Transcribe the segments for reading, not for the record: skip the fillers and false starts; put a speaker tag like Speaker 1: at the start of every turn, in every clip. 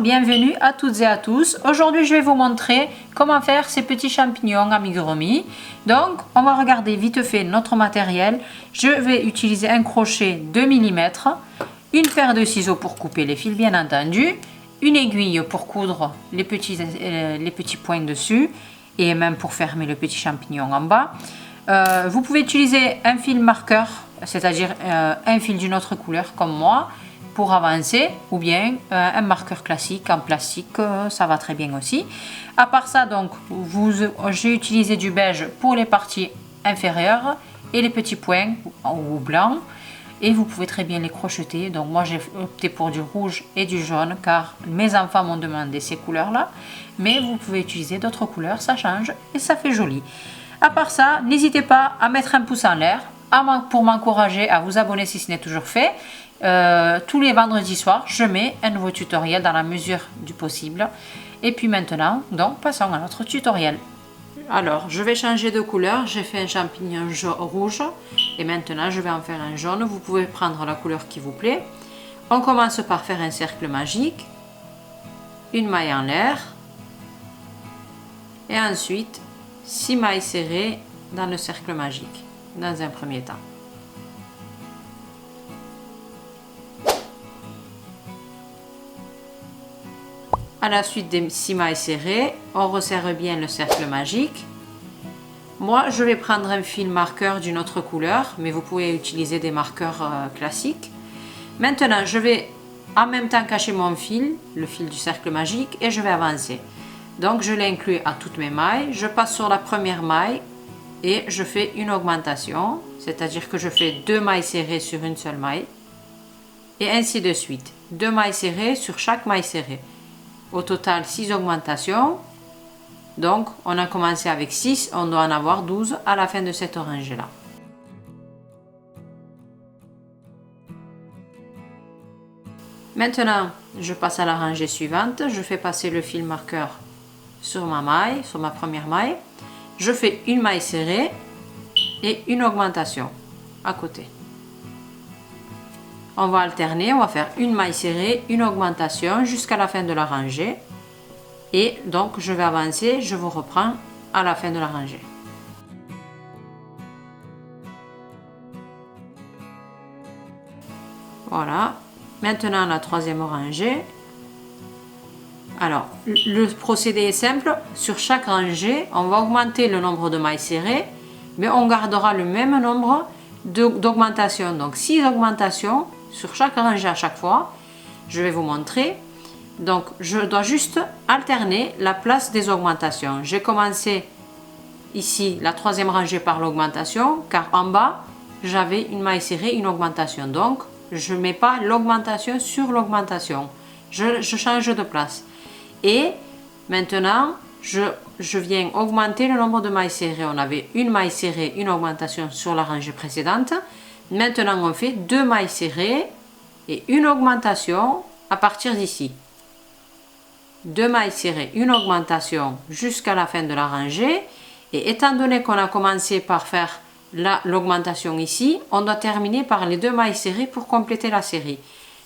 Speaker 1: bienvenue à toutes et à tous. Aujourd'hui je vais vous montrer comment faire ces petits champignons amigurumi. Donc on va regarder vite fait notre matériel. Je vais utiliser un crochet 2 mm, une paire de ciseaux pour couper les fils bien entendu, une aiguille pour coudre les petits points dessus et même pour fermer le petit champignon en bas. Vous pouvez utiliser un fil marqueur, c'est-à-dire un fil d'une autre couleur comme moi pour avancer, ou bien un marqueur classique en plastique, ça va très bien aussi. À part ça, donc j'ai utilisé du beige pour les parties inférieures et les petits points ou blancs, et vous pouvez très bien les crocheter. Donc moi j'ai opté pour du rouge et du jaune car mes enfants m'ont demandé ces couleurs là, mais vous pouvez utiliser d'autres couleurs, ça change et ça fait joli. À part ça, n'hésitez pas à mettre un pouce en l'air pour m'encourager à vous abonner si ce n'est toujours fait. Tous les vendredis soirs, je mets un nouveau tutoriel dans la mesure du possible. Et puis maintenant, donc passons à notre tutoriel. Alors, je vais changer de couleur. J'ai fait un champignon rouge et maintenant je vais en faire un jaune. Vous pouvez prendre la couleur qui vous plaît. On commence par faire un cercle magique, une maille en l'air et ensuite 6 mailles serrées dans le cercle magique dans un premier temps. À la suite des 6 mailles serrées, on resserre bien le cercle magique. Moi, je vais prendre un fil marqueur d'une autre couleur, mais vous pouvez utiliser des marqueurs classiques. Maintenant, je vais en même temps cacher mon fil, le fil du cercle magique, et je vais avancer. Donc, je l'inclus à toutes mes mailles. Je passe sur la première maille et je fais une augmentation, c'est-à-dire que je fais 2 mailles serrées sur une seule maille, et ainsi de suite. 2 mailles serrées sur chaque maille serrée. Au total, 6 augmentations. Donc, on a commencé avec 6, on doit en avoir 12 à la fin de cette rangée-là. Maintenant, je passe à la rangée suivante. Je fais passer le fil marqueur sur ma maille, sur ma première maille. Je fais une maille serrée et une augmentation à côté. On va alterner, on va faire une maille serrée, une augmentation jusqu'à la fin de la rangée. Et donc je vais avancer, je vous reprends à la fin de la rangée. Voilà, maintenant la troisième rangée. Alors, le procédé est simple, sur chaque rangée, on va augmenter le nombre de mailles serrées, mais on gardera le même nombre d'augmentations, donc 6 augmentations sur chaque rangée à chaque fois. Je vais vous montrer. Donc je dois juste alterner la place des augmentations. J'ai commencé ici la troisième rangée par l'augmentation car en bas j'avais une maille serrée, une augmentation. Donc je ne mets pas l'augmentation sur l'augmentation. Je change de place. Et maintenant je viens augmenter le nombre de mailles serrées. On avait une maille serrée, une augmentation sur la rangée précédente. Maintenant on fait 2 mailles serrées et une augmentation à partir d'ici. 2 mailles serrées, une augmentation jusqu'à la fin de la rangée. Et étant donné qu'on a commencé par faire l'augmentation ici, on doit terminer par les 2 mailles serrées pour compléter la série.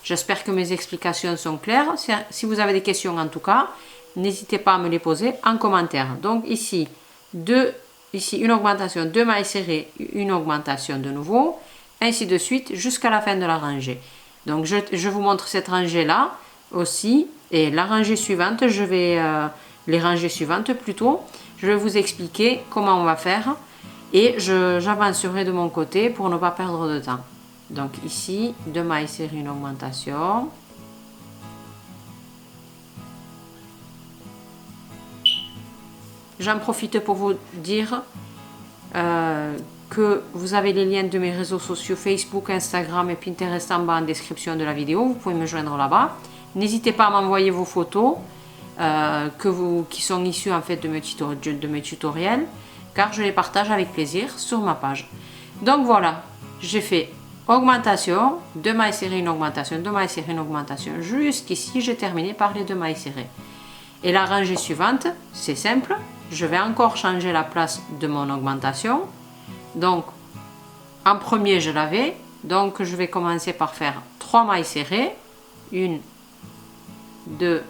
Speaker 1: J'espère que mes explications sont claires. Si vous avez des questions en tout cas, n'hésitez pas à me les poser en commentaire. Donc ici une augmentation, 2 mailles serrées, une augmentation de nouveau, ainsi de suite jusqu'à la fin de la rangée. Donc je vous montre cette rangée là aussi, et la rangée suivante, les rangées suivantes plutôt, je vais vous expliquer comment on va faire et j'avancerai de mon côté pour ne pas perdre de temps. Donc ici, 2 mailles serrées, une augmentation. J'en profite pour vous dire que vous avez les liens de mes réseaux sociaux Facebook, Instagram et Pinterest en bas en description de la vidéo. Vous pouvez me joindre là-bas. N'hésitez pas à m'envoyer vos photos qui sont issues en fait de mes tutoriels car je les partage avec plaisir sur ma page. Donc voilà, j'ai fait augmentation, 2 mailles serrées, une augmentation, 2 mailles serrées, une augmentation. Jusqu'ici, j'ai terminé par les 2 mailles serrées. Et la rangée suivante, c'est simple. Je vais encore changer la place de mon augmentation. Donc, en premier, je l'avais. Donc, je vais commencer par faire 3 mailles serrées. 1, 2,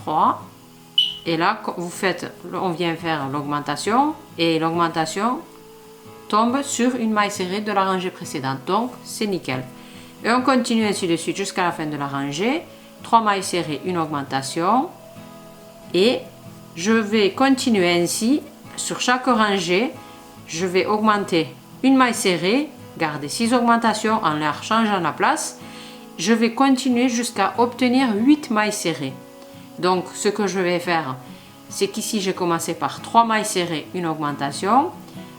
Speaker 1: 3. Et là, vous faites, on vient faire l'augmentation et l'augmentation tombe sur une maille serrée de la rangée précédente. Donc, c'est nickel. Et on continue ainsi de suite jusqu'à la fin de la rangée. 3 mailles serrées, une augmentation. Et je vais continuer ainsi sur chaque rangée. Je vais augmenter une maille serrée, garder 6 augmentations en leur changeant la place. Je vais continuer jusqu'à obtenir 8 mailles serrées. Donc, ce que je vais faire, c'est qu'ici, j'ai commencé par 3 mailles serrées, une augmentation.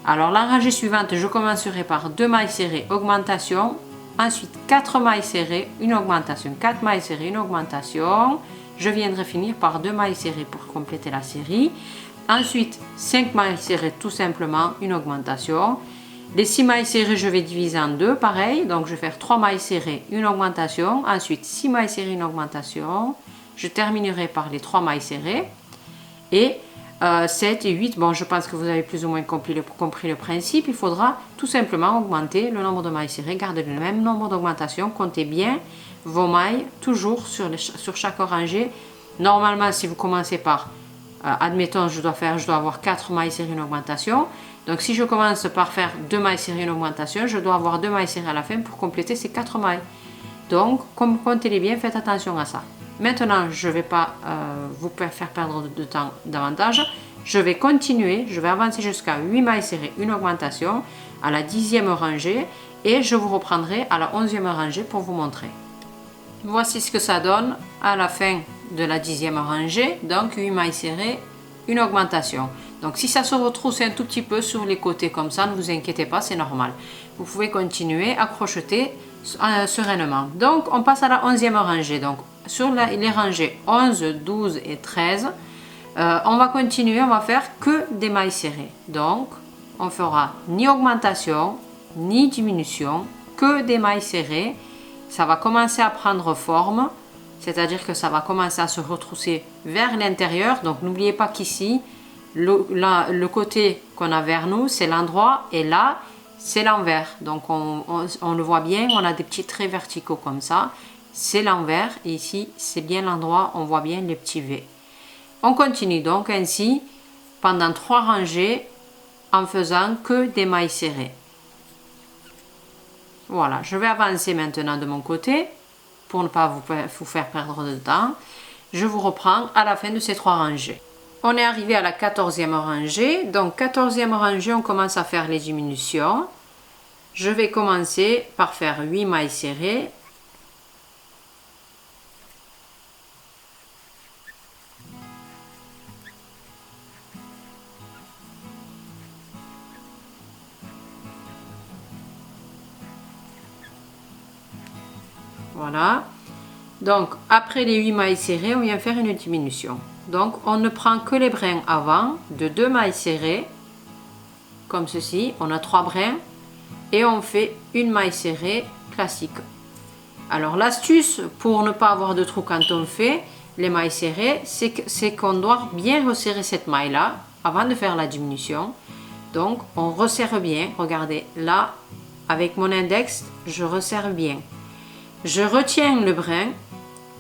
Speaker 1: Alors, la rangée suivante, je commencerai par 2 mailles serrées, augmentation. Ensuite, 4 mailles serrées, une augmentation. 4 mailles serrées, une augmentation. Je viendrai finir par 2 mailles serrées pour compléter la série. Ensuite, 5 mailles serrées, tout simplement, une augmentation. Les 6 mailles serrées, je vais diviser en 2, pareil. Donc, je vais faire 3 mailles serrées, une augmentation. Ensuite, 6 mailles serrées, une augmentation. Je terminerai par les 3 mailles serrées. Et 7 et 8, bon, je pense que vous avez plus ou moins compris le principe. Il faudra tout simplement augmenter le nombre de mailles serrées, garder le même nombre d'augmentations. Comptez bien vos mailles, toujours sur chaque rangée. Normalement, si vous commencez par, admettons, je dois avoir 4 mailles serrées, une augmentation. Donc, si je commence par faire 2 mailles serrées, une augmentation, je dois avoir 2 mailles serrées à la fin pour compléter ces 4 mailles. Donc, comme comptez-les bien, faites attention à ça. Maintenant, je ne vais pas vous faire perdre de temps davantage. Je vais continuer, je vais avancer jusqu'à 8 mailles serrées, une augmentation à la 10e rangée et je vous reprendrai à la 11e rangée pour vous montrer. Voici ce que ça donne à la fin de la 10e rangée. Donc 8 mailles serrées, une augmentation. Donc si ça se retrousse un tout petit peu sur les côtés comme ça, ne vous inquiétez pas, c'est normal. Vous pouvez continuer à crocheter sereinement. Donc on passe à la 11e rangée. Donc sur les rangées 11, 12 et 13, on va continuer, on va faire que des mailles serrées. Donc on fera ni augmentation ni diminution, que des mailles serrées. Ça va commencer à prendre forme, c'est-à-dire que ça va commencer à se retrousser vers l'intérieur. Donc n'oubliez pas qu'ici le côté qu'on a vers nous, c'est l'endroit, et là c'est l'envers. Donc on le voit bien, on a des petits traits verticaux comme ça. C'est l'envers, et ici c'est bien l'endroit, on voit bien les petits V. On continue donc ainsi pendant 3 rangées en faisant que des mailles serrées. Voilà, je vais avancer maintenant de mon côté pour ne pas vous faire perdre de temps. Je vous reprends à la fin de ces 3 rangées. On est arrivé à la 14e rangée. Donc 14e rangée, on commence à faire les diminutions. Je vais commencer par faire 8 mailles serrées. Voilà. Donc, après les 8 mailles serrées, on vient faire une diminution. Donc, on ne prend que les brins avant de 2 mailles serrées, comme ceci. On a 3 brins et on fait une maille serrée classique. Alors, l'astuce pour ne pas avoir de trou quand on fait les mailles serrées, c'est qu'on doit bien resserrer cette maille-là avant de faire la diminution. Donc, on resserre bien. Regardez, là, avec mon index, je resserre bien. Je retiens le brin,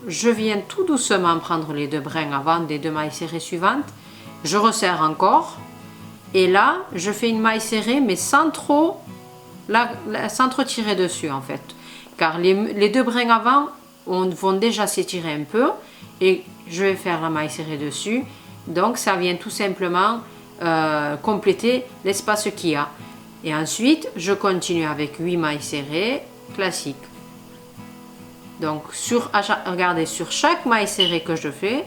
Speaker 1: je viens tout doucement prendre les 2 brins avant des 2 mailles serrées suivantes, je resserre encore, et là je fais une maille serrée mais sans trop tirer dessus en fait, car les 2 brins avant vont déjà s'étirer un peu, et je vais faire la maille serrée dessus, donc ça vient tout simplement compléter l'espace qu'il y a. Et ensuite je continue avec 8 mailles serrées classiques. Donc, regardez, sur chaque maille serrée que je fais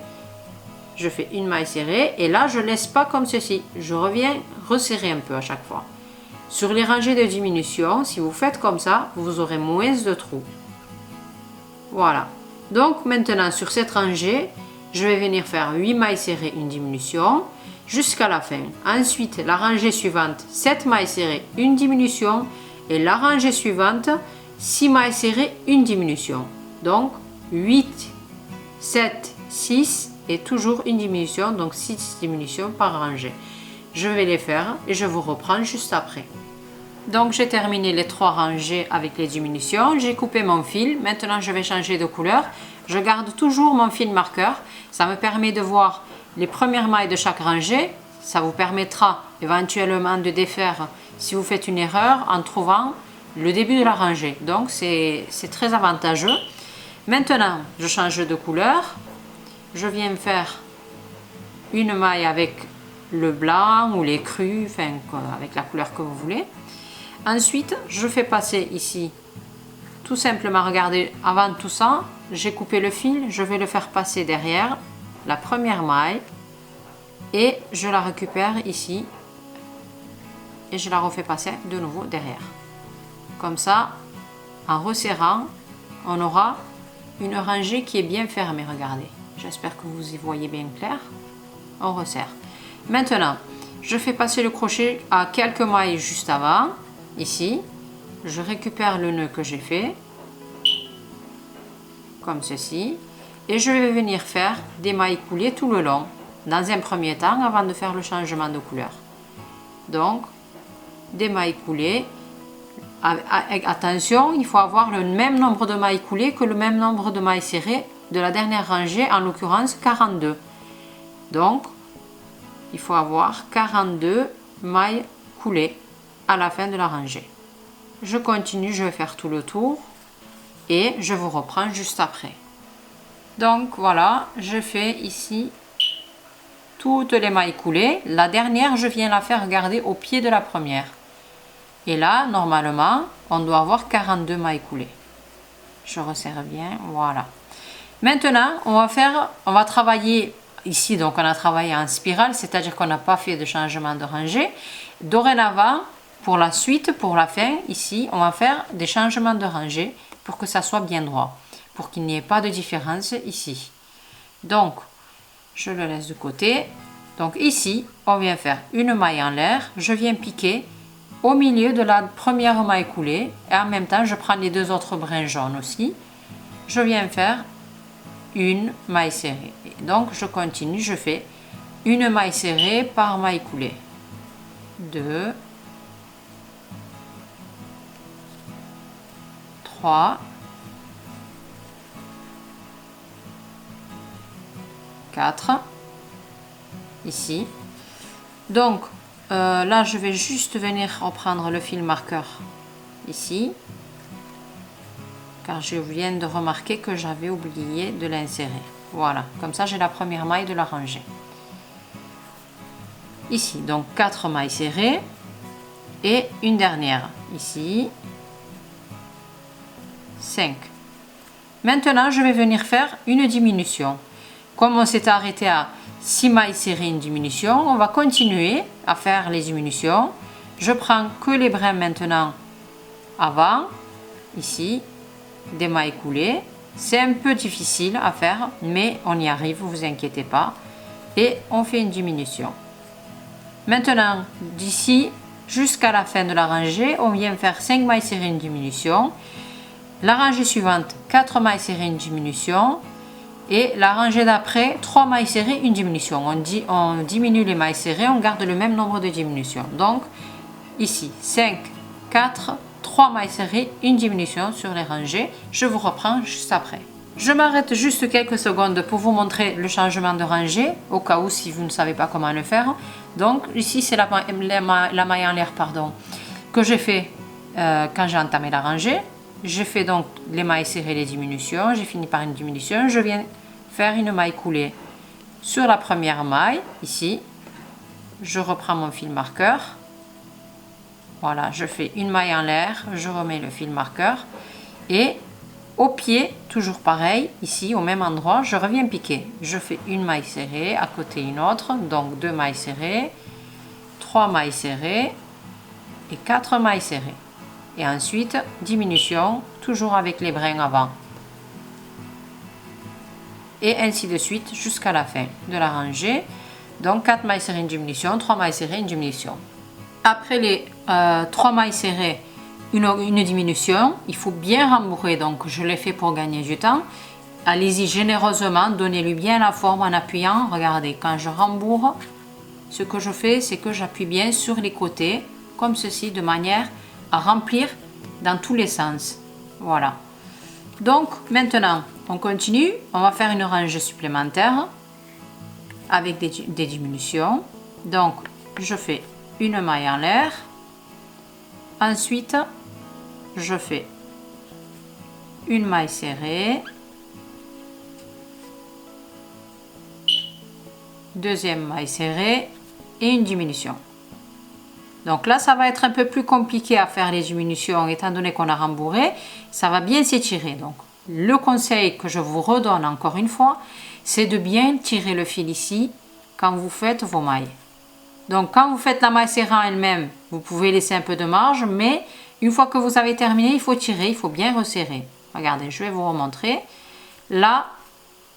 Speaker 1: une maille serrée, et là, je ne laisse pas comme ceci. Je reviens resserrer un peu à chaque fois. Sur les rangées de diminution, si vous faites comme ça, vous aurez moins de trous. Voilà. Donc, maintenant, sur cette rangée, je vais venir faire 8 mailles serrées, une diminution, jusqu'à la fin. Ensuite, la rangée suivante, 7 mailles serrées, une diminution, et la rangée suivante, 6 mailles serrées, une diminution. Donc 8, 7, 6 et toujours une diminution, donc 6 diminutions par rangée. Je vais les faire et je vous reprends juste après. Donc j'ai terminé les 3 rangées avec les diminutions, j'ai coupé mon fil, maintenant je vais changer de couleur. je garde toujours mon fil marqueur. Ça me permet de voir les premières mailles de chaque rangée. Ça vous permettra éventuellement de défaire si vous faites une erreur en trouvant le début de la rangée. Donc c'est très avantageux. Maintenant, je change de couleur. Je viens faire une maille avec le blanc ou les crus, enfin avec la couleur que vous voulez. Ensuite, je fais passer ici, tout simplement, regardez, avant tout ça, j'ai coupé le fil, je vais le faire passer derrière la première maille et je la récupère ici et je la refais passer de nouveau derrière. Comme ça, en resserrant, on aura une rangée qui est bien fermée, regardez. J'espère que vous y voyez bien clair. On resserre. Maintenant, je fais passer le crochet à quelques mailles juste avant, ici. Je récupère le nœud que j'ai fait, comme ceci. Et je vais venir faire des mailles coulées tout le long, dans un premier temps, avant de faire le changement de couleur. Donc, des mailles coulées. Attention, il faut avoir le même nombre de mailles coulées que le même nombre de mailles serrées de la dernière rangée, en l'occurrence 42. Donc, il faut avoir 42 mailles coulées à la fin de la rangée. Je continue, je vais faire tout le tour et je vous reprends juste après. Donc voilà, je fais ici toutes les mailles coulées. La dernière, je viens la faire garder au pied de la première. Et là, normalement, on doit avoir 42 mailles coulées. Je resserre bien, voilà. Maintenant, on va travailler ici, donc on a travaillé en spirale, c'est-à-dire qu'on n'a pas fait de changement de rangée. Dorénavant, pour la suite, pour la fin, ici, on va faire des changements de rangée pour que ça soit bien droit, pour qu'il n'y ait pas de différence ici. Donc, je le laisse de côté. Donc ici, on vient faire une maille en l'air, je viens piquer au milieu de la première maille coulée et en même temps, je prends les deux autres brins jaunes aussi. Je viens faire une maille serrée. Et donc, je continue, je fais une maille serrée par maille coulée. 2, 3, 4, ici. Donc, là, je vais juste venir reprendre le fil marqueur ici, car je viens de remarquer que j'avais oublié de l'insérer. Voilà, comme ça, j'ai la première maille de la rangée. Ici, donc 4 mailles serrées et une dernière ici. 5. Maintenant, je vais venir faire une diminution. Comme on s'est arrêté à 6 mailles serrées, une diminution, on va continuer à faire les diminutions. Je prends que les brins maintenant avant, ici, des mailles coulées. C'est un peu difficile à faire, mais on y arrive, ne vous inquiétez pas. Et on fait une diminution. Maintenant, d'ici jusqu'à la fin de la rangée, on vient faire 5 mailles serrées, une diminution. La rangée suivante, 4 mailles serrées, une diminution. Et la rangée d'après, 3 mailles serrées, une diminution. On diminue les mailles serrées, on garde le même nombre de diminutions. Donc, ici, 5, 4, 3 mailles serrées, une diminution sur les rangées. Je vous reprends juste après. Je m'arrête juste quelques secondes pour vous montrer le changement de rangée, au cas où si vous ne savez pas comment le faire. Donc, ici, c'est la maille en l'air, que j'ai fait quand j'ai entamé la rangée. J'ai fait donc les mailles serrées, les diminutions, j'ai fini par une diminution, je viens faire une maille coulée sur la première maille, ici, je reprends mon fil marqueur, voilà, je fais une maille en l'air, je remets le fil marqueur, et au pied, toujours pareil, ici, au même endroit, je reviens piquer, je fais une maille serrée, à côté une autre, donc 2 mailles serrées, 3 mailles serrées, et 4 mailles serrées. Et ensuite, diminution, toujours avec les brins avant. Et ainsi de suite jusqu'à la fin de la rangée. Donc 4 mailles serrées, une diminution, 3 mailles serrées, une diminution. Après les 3 mailles serrées, une diminution, il faut bien rembourrer. Donc je l'ai fait pour gagner du temps. Allez-y généreusement, donnez-lui bien la forme en appuyant. Regardez, quand je rembourre, ce que je fais, c'est que j'appuie bien sur les côtés, comme ceci, de manière à remplir dans tous les sens. Voilà. Donc maintenant, on continue. On va faire une rangée supplémentaire avec des diminutions. Donc, je fais une maille en l'air. Ensuite, je fais une maille serrée. Deuxième maille serrée et une diminution. Donc là, ça va être un peu plus compliqué à faire les diminutions étant donné qu'on a rembourré. Ça va bien s'étirer. Donc, le conseil que je vous redonne encore une fois, c'est de bien tirer le fil ici quand vous faites vos mailles. Donc, quand vous faites la maille serrée en elle-même, vous pouvez laisser un peu de marge, mais une fois que vous avez terminé, il faut tirer, il faut bien resserrer. Regardez, je vais vous remontrer. Là,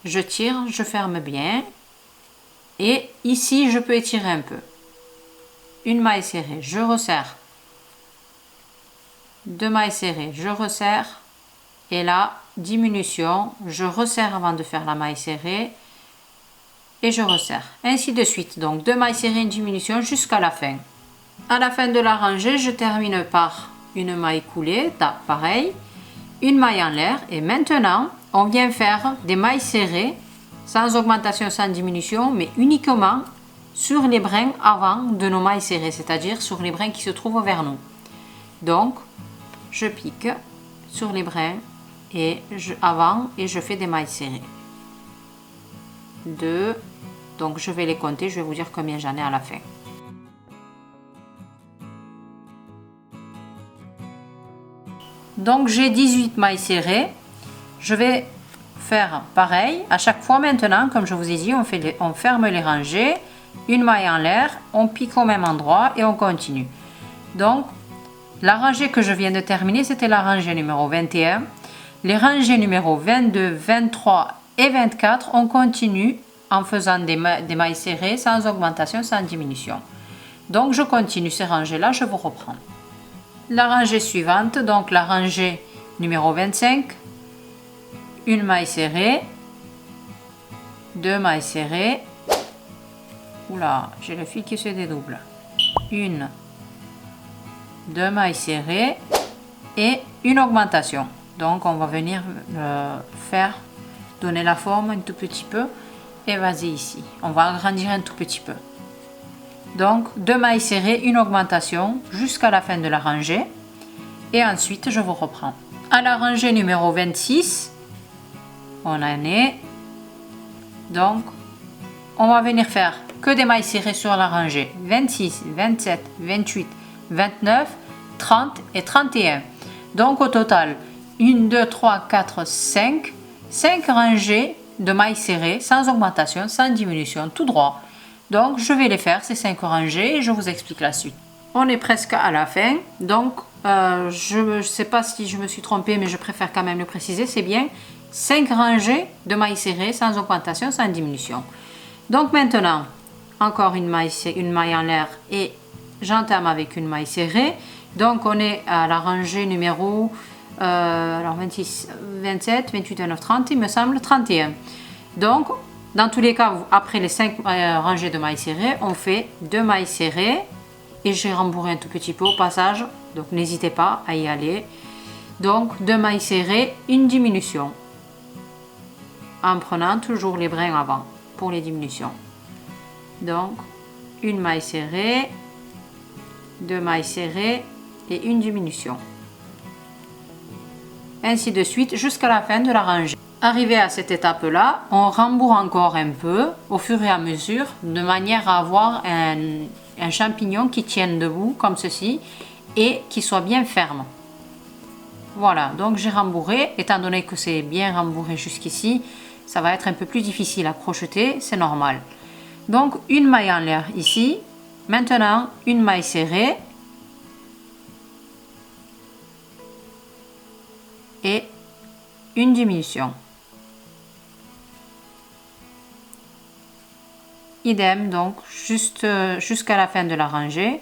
Speaker 1: je tire, je ferme bien. Et ici, je peux étirer un peu. Une maille serrée, je resserre. Deux mailles serrées, je resserre. Et là, diminution, je resserre avant de faire la maille serrée. Et je resserre. Ainsi de suite. Donc, deux mailles serrées, une diminution jusqu'à la fin. À la fin de la rangée, je termine par une maille coulée, pareil. Une maille en l'air. Et maintenant, on vient faire des mailles serrées, sans augmentation, sans diminution, mais uniquement sur les brins avant de nos mailles serrées, c'est-à-dire sur les brins qui se trouvent vers nous. Donc, je pique sur les brins et avant et je fais des mailles serrées. 2, donc je vais les compter, je vais vous dire combien j'en ai à la fin. Donc j'ai 18 mailles serrées, je vais faire pareil à chaque fois maintenant, comme je vous ai dit, on ferme les rangées, une maille en l'air, on pique au même endroit et on continue. Donc la rangée que je viens de terminer, c'était la rangée numéro 21. Les rangées numéro 22, 23 et 24, on continue en faisant des mailles serrées sans augmentation, sans diminution. Donc je continue ces rangées là, je vous reprends. La rangée suivante, donc la rangée numéro 25, une maille serrée, deux mailles serrées, oula, j'ai le fil qui se dédouble, une, deux mailles serrées et une augmentation. Donc on va venir donner la forme un tout petit peu et vas-y ici, on va agrandir un tout petit peu. Donc deux mailles serrées, une augmentation jusqu'à la fin de la rangée et ensuite je vous reprends. À la rangée numéro 26, on en est, donc on va venir faire que des mailles serrées sur la rangée 26, 27, 28, 29, 30 et 31. Donc au total 1, 2, 3, 4, 5 rangées de mailles serrées sans augmentation, sans diminution, tout droit. Donc je vais les faire ces 5 rangées et je vous explique la suite. On est presque à la fin, donc je ne sais pas si je me suis trompée, mais je préfère quand même le préciser, c'est bien 5 rangées de mailles serrées sans augmentation, sans diminution. Donc maintenant, encore une maille en l'air et j'entame avec une maille serrée. Donc on est à la rangée numéro 26, 27, 28, 29, 30, il me semble 31. Donc dans tous les cas, après les 5 rangées de mailles serrées, on fait 2 mailles serrées et j'ai rembourré un tout petit peu au passage, donc n'hésitez pas à y aller. Donc 2 mailles serrées, une diminution en prenant toujours les brins avant pour les diminutions. Donc une maille serrée, 2 mailles serrées et une diminution. Ainsi de suite jusqu'à la fin de la rangée. Arrivé à cette étape-là, on rembourre encore un peu au fur et à mesure de manière à avoir un champignon qui tienne debout comme ceci et qui soit bien ferme. Voilà, donc j'ai rembourré, étant donné que c'est bien rembourré jusqu'ici, ça va être un peu plus difficile à crocheter, c'est normal. Donc une maille en l'air ici, maintenant une maille serrée et une diminution. Idem donc jusqu'à la fin de la rangée.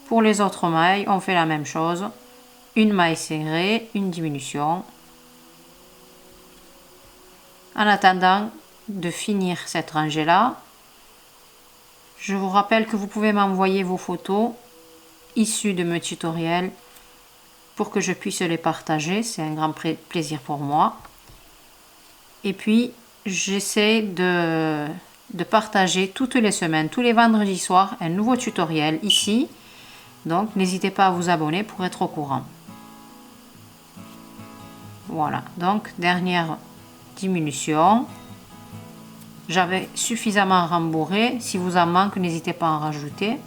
Speaker 1: Pour les autres mailles, on fait la même chose. Une maille serrée, une diminution. En attendant de finir cette rangée là, je vous rappelle que vous pouvez m'envoyer vos photos issues de mes tutoriels pour que je puisse les partager. C'est un grand plaisir pour moi. Et puis, j'essaie de partager toutes les semaines, tous les vendredis soirs, un nouveau tutoriel ici. Donc, n'hésitez pas à vous abonner pour être au courant. Voilà, donc dernière diminution. J'avais suffisamment rembourré. Si vous en manque, n'hésitez pas à en rajouter.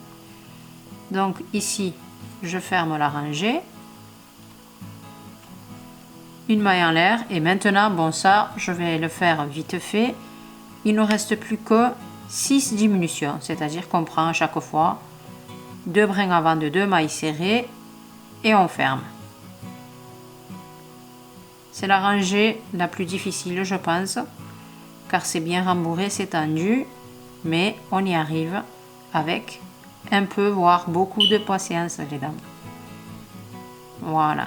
Speaker 1: Donc ici, je ferme la rangée. Une maille en l'air. Et maintenant, bon ça, je vais le faire vite fait. Il ne reste plus que 6 diminutions. C'est-à-dire qu'on prend à chaque fois 2 brins avant de 2 mailles serrées et on ferme. C'est la rangée la plus difficile, je pense, car c'est bien rembourré, c'est tendu, mais on y arrive avec un peu, voire beaucoup de patience, les dames. Voilà.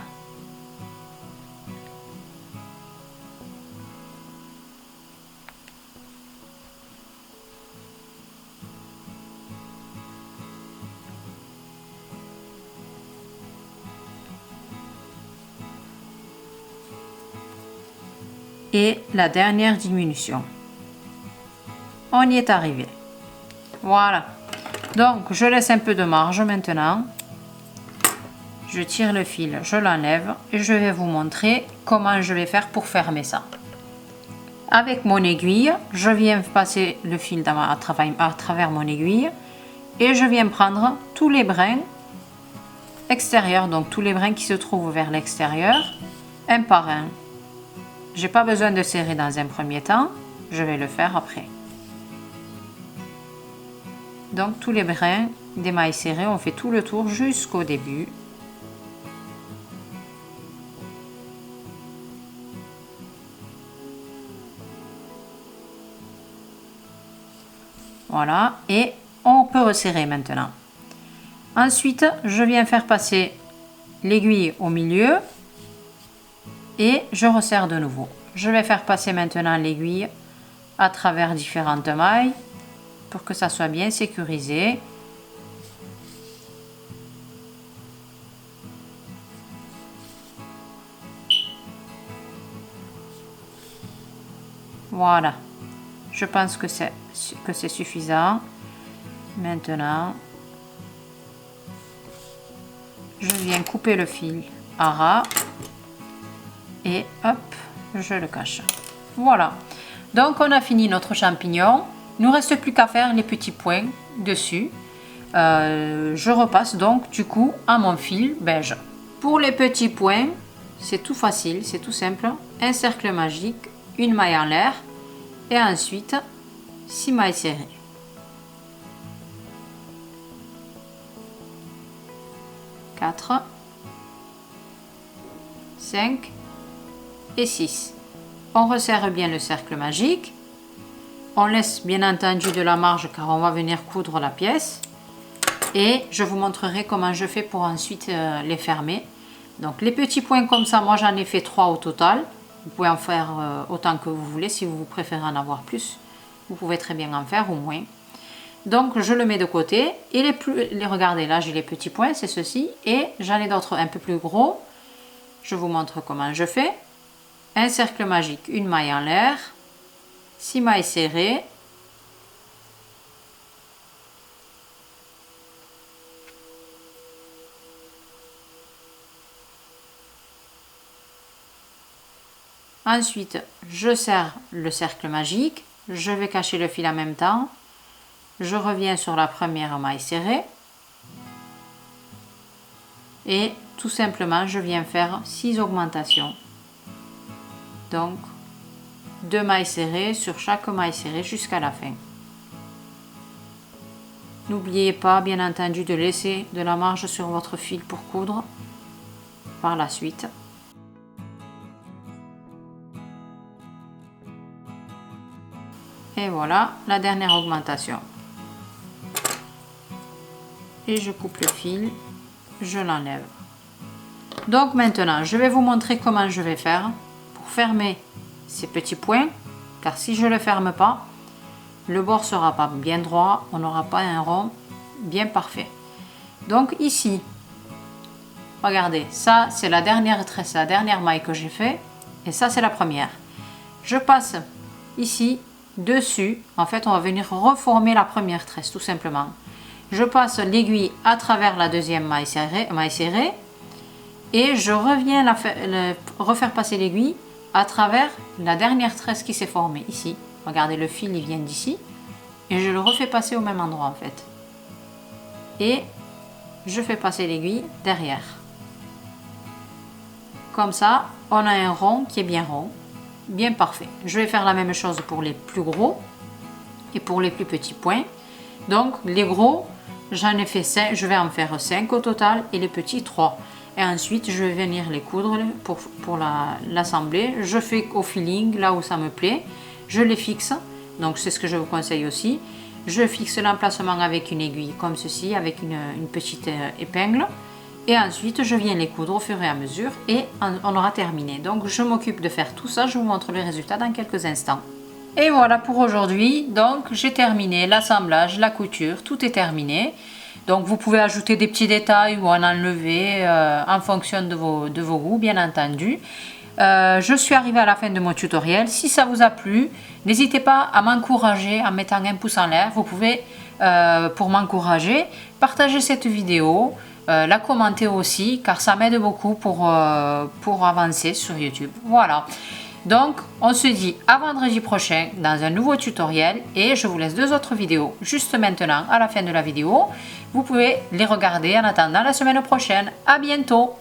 Speaker 1: Et la dernière diminution. On y est arrivé. Voilà. Donc, je laisse un peu de marge maintenant. Je tire le fil, je l'enlève et je vais vous montrer comment je vais faire pour fermer ça. Avec mon aiguille, je viens passer le fil à travers mon aiguille et je viens prendre tous les brins extérieurs, donc tous les brins qui se trouvent vers l'extérieur, un par un. J'ai pas besoin de serrer dans un premier temps, je vais le faire après. Donc tous les brins des mailles serrées, on fait tout le tour jusqu'au début. Voilà, et on peut resserrer maintenant. Ensuite, je viens faire passer l'aiguille au milieu et je resserre de nouveau. Je vais faire passer maintenant l'aiguille à travers différentes mailles pour que ça soit bien sécurisé. Voilà, je pense que c'est suffisant. Maintenant, je viens couper le fil à ras et hop, je le cache. Voilà, donc on a fini notre champignon. Il ne nous reste plus qu'à faire les petits points dessus. Je repasse donc du coup à mon fil beige. Pour les petits points, c'est tout facile, c'est tout simple. Un cercle magique, une maille en l'air et ensuite 6 mailles serrées. Quatre, 5 et 6. On resserre bien le cercle magique. On laisse bien entendu de la marge car on va venir coudre la pièce. Et je vous montrerai comment je fais pour ensuite les fermer. Donc les petits points comme ça, moi j'en ai fait 3 au total. Vous pouvez en faire autant que vous voulez. Si vous préférez en avoir plus, vous pouvez très bien en faire ou moins. Donc je le mets de côté et regardez là j'ai les petits points, c'est ceci, et j'en ai d'autres un peu plus gros. Je vous montre comment je fais. Un cercle magique, une maille en l'air, 6 mailles serrées, ensuite je serre le cercle magique, je vais cacher le fil en même temps. Je reviens sur la première maille serrée et tout simplement je viens faire 6 augmentations. Donc 2 mailles serrées sur chaque maille serrée jusqu'à la fin. N'oubliez pas bien entendu de laisser de la marge sur votre fil pour coudre par la suite. Et voilà la dernière augmentation. Et je coupe le fil, je l'enlève. Donc maintenant, je vais vous montrer comment je vais faire pour fermer ces petits points, car si je ne le ferme pas, le bord sera pas bien droit, on n'aura pas un rond bien parfait. Donc ici, regardez, ça c'est la dernière tresse, la dernière maille que j'ai fait, et ça c'est la première. Je passe ici dessus, en fait on va venir reformer la première tresse tout simplement. Je passe l'aiguille à travers la deuxième maille serrée et je reviens refaire passer l'aiguille à travers la dernière tresse qui s'est formée ici. Regardez, le fil il vient d'ici et je le refais passer au même endroit en fait. Et je fais passer l'aiguille derrière. Comme ça, on a un rond qui est bien rond, bien parfait. Je vais faire la même chose pour les plus gros et pour les plus petits points. Donc les gros, j'en ai fait 5, je vais en faire 5 au total et les petits 3. Et ensuite, je vais venir les coudre pour l'assembler. Je fais au feeling, là où ça me plaît. Je les fixe, donc c'est ce que je vous conseille aussi. Je fixe l'emplacement avec une aiguille comme ceci, avec une petite épingle. Et ensuite, je viens les coudre au fur et à mesure et on aura terminé. Donc, je m'occupe de faire tout ça. Je vous montre le résultat dans quelques instants. Et voilà pour aujourd'hui. Donc, j'ai terminé l'assemblage, la couture. Tout est terminé. Donc, vous pouvez ajouter des petits détails ou en enlever en fonction de vos goûts, bien entendu. Je suis arrivée à la fin de mon tutoriel. Si ça vous a plu, n'hésitez pas à m'encourager en mettant un pouce en l'air. Vous pouvez, pour m'encourager, partager cette vidéo, la commenter aussi, car ça m'aide beaucoup pour avancer sur YouTube. Voilà. Donc, on se dit à vendredi prochain dans un nouveau tutoriel et je vous laisse 2 autres vidéos juste maintenant à la fin de la vidéo. Vous pouvez les regarder en attendant la semaine prochaine. À bientôt!